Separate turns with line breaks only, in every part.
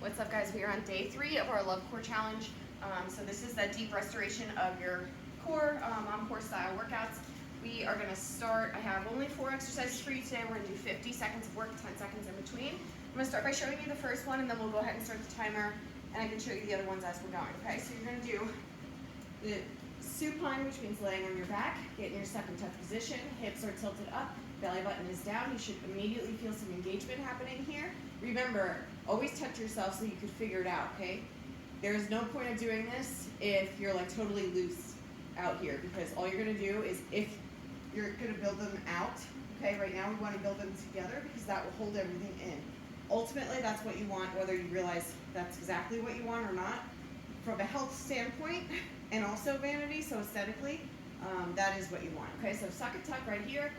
What's up, guys? We are on day 3 of our Love Core Challenge. So this is the deep restoration of your core, core style workouts. We are going to start. I have only 4 exercises for you today. We're going to do 50 seconds of work, 10 seconds in between. I'm going to start by showing you the first one, and then we'll go ahead and start the timer, and I can show you the other ones as we're going. Okay, so you're going to do the supine, which means laying on your back. Get in your second tuck position. Hips are tilted up. Belly button is down. You should immediately feel some engagement happening here. Remember, always touch yourself so you can figure it out, okay? There's no point of doing this if you're like totally loose out here, because all you're gonna do is, if you're gonna build them out, okay? Right now we wanna build them together because that will hold everything in. Ultimately, that's what you want, whether you realize that's exactly what you want or not. From a health standpoint, and also vanity, so aesthetically, that is what you want, okay? So suck and tuck right here.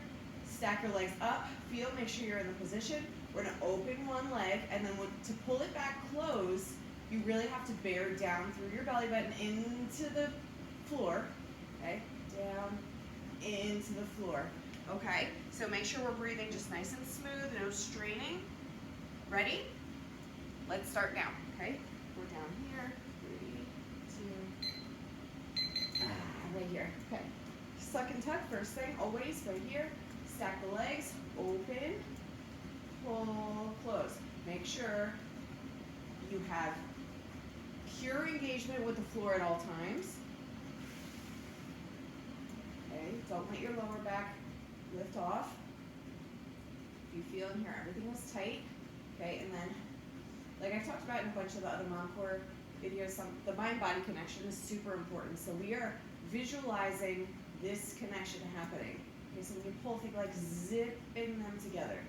Stack your legs up, feel, make sure you're in the position. We're gonna open one leg, and then to pull it back close, you really have to bear down through your belly button into the floor, okay? Down into the floor, okay? So make sure we're breathing just nice and smooth, no straining. Ready? Let's start now, okay? We're down here, 3, 2, right here, okay. Suck and tuck, first thing, always right here. Stack the legs, open, pull, close. Make sure you have pure engagement with the floor at all times. Okay, don't let your lower back lift off. If you feel in here everything is tight, okay, and then, like I talked about in a bunch of the other Montcore videos, the mind-body connection is super important. So we are visualizing this connection happening. Okay, so when you pull, think like zipping them together.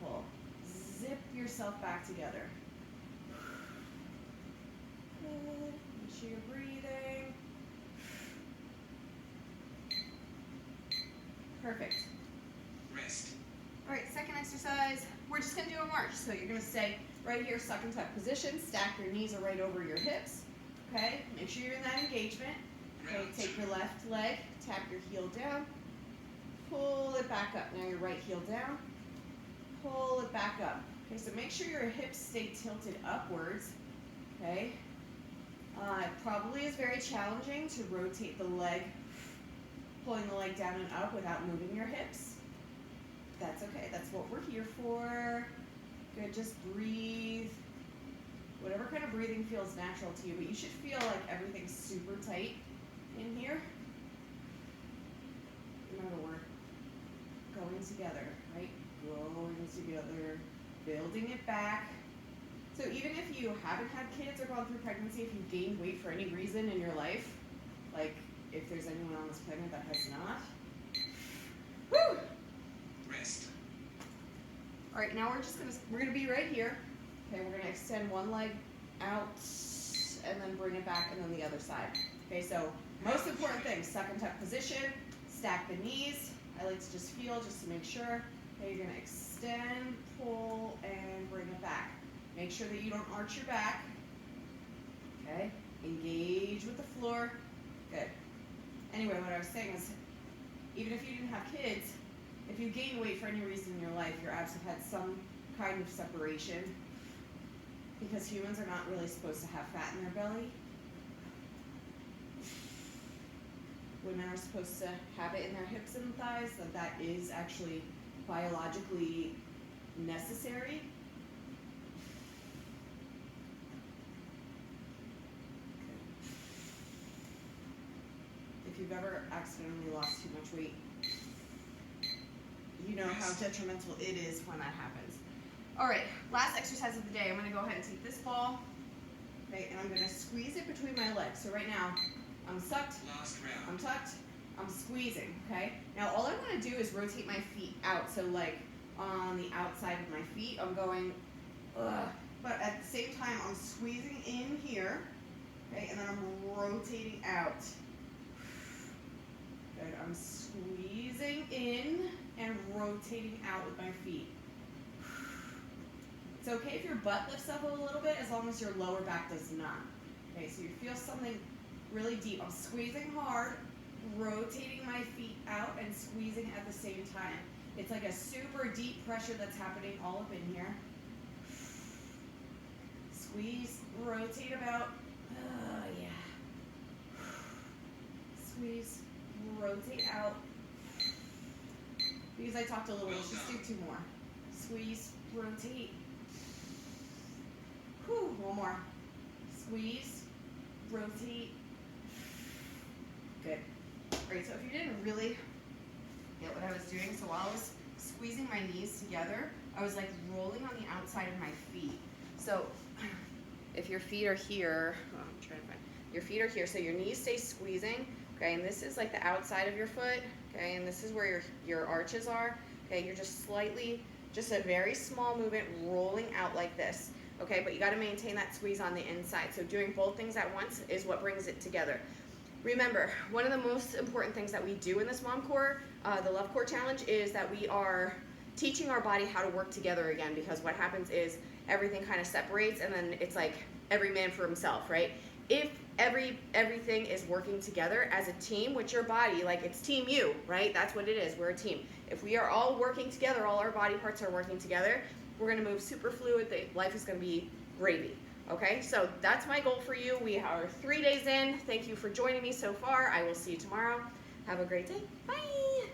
Pull. Zip yourself back together. Good. Make sure you're breathing. Perfect.
Rest.
All right, second exercise. We're just going to do a march. So you're going to stay right here, suck and tuck position. Stack your knees are right over your hips. Okay, make sure you're in that engagement. Okay, take your left leg, tap your heel down. Pull it back up. Now your right heel down. Pull it back up. Okay, so make sure your hips stay tilted upwards. Okay. It probably is very challenging to rotate the leg, pulling the leg down and up without moving your hips. That's okay. That's what we're here for. Good. Just breathe. Whatever kind of breathing feels natural to you, but you should feel like everything's super tight in here. Remember, we're going together, right? Going together, building it back. So even if you haven't had kids or gone through pregnancy, if you've gained weight for any reason in your life, like if there's anyone on this planet that has not, woo!
Rest.
All right, now we're gonna be right here. Okay, we're gonna extend one leg out and then bring it back, and then the other side. Okay, so most important thing, suck and tuck position, stack the knees. I like to just feel, just to make sure. Okay, you're gonna extend, pull, and bring it back. Make sure that you don't arch your back. Okay, engage with the floor. Good. Anyway, what I was saying is, even if you didn't have kids, if you gain weight for any reason in your life, your abs have had some kind of separation, because humans are not really supposed to have fat in their belly. Women are supposed to have it in their hips and thighs, that is actually biologically necessary. If you've ever accidentally lost too much weight, you know how detrimental it is when that happens. All right, last exercise of the day. I'm going to go ahead and take this ball, okay, and I'm going to squeeze it between my legs. So right now, I'm sucked,
Last round.
I'm tucked, I'm squeezing, okay? Now all I want to do is rotate my feet out. So like on the outside of my feet, I'm going, but at the same time, I'm squeezing in here, okay, and then I'm rotating out. Good, I'm squeezing in and rotating out with my feet. It's okay if your butt lifts up a little bit, as long as your lower back does not. Okay, so you feel something really deep. I'm squeezing hard, rotating my feet out, and squeezing at the same time. It's like a super deep pressure that's happening all up in here. Squeeze, rotate about. Oh, yeah. Squeeze, rotate out. Because I talked a little, let's just do 2 more. Squeeze, rotate. Whew, 1 more. Squeeze, rotate. Good. Alright, so if you didn't really get what I was doing, so while I was squeezing my knees together, I was like rolling on the outside of my feet. So if your feet are here, I'm trying to find, your feet are here, so your knees stay squeezing, okay, and this is like the outside of your foot, okay, and this is where your arches are, okay, you're just slightly, just a very small movement rolling out like this, okay, but you gotta maintain that squeeze on the inside. So doing both things at once is what brings it together. Remember, one of the most important things that we do in this Mom Core, the Love Core Challenge, is that we are teaching our body how to work together again, because what happens is everything kind of separates and then it's like every man for himself, right? If everything is working together as a team with your body, like it's team you, right? That's what it is, we're a team. If we are all working together, all our body parts are working together, we're gonna move super fluid, life is gonna be gravy. Okay, so that's my goal for you. We are 3 days in. Thank you for joining me so far. I will see you tomorrow. Have a great day. Bye.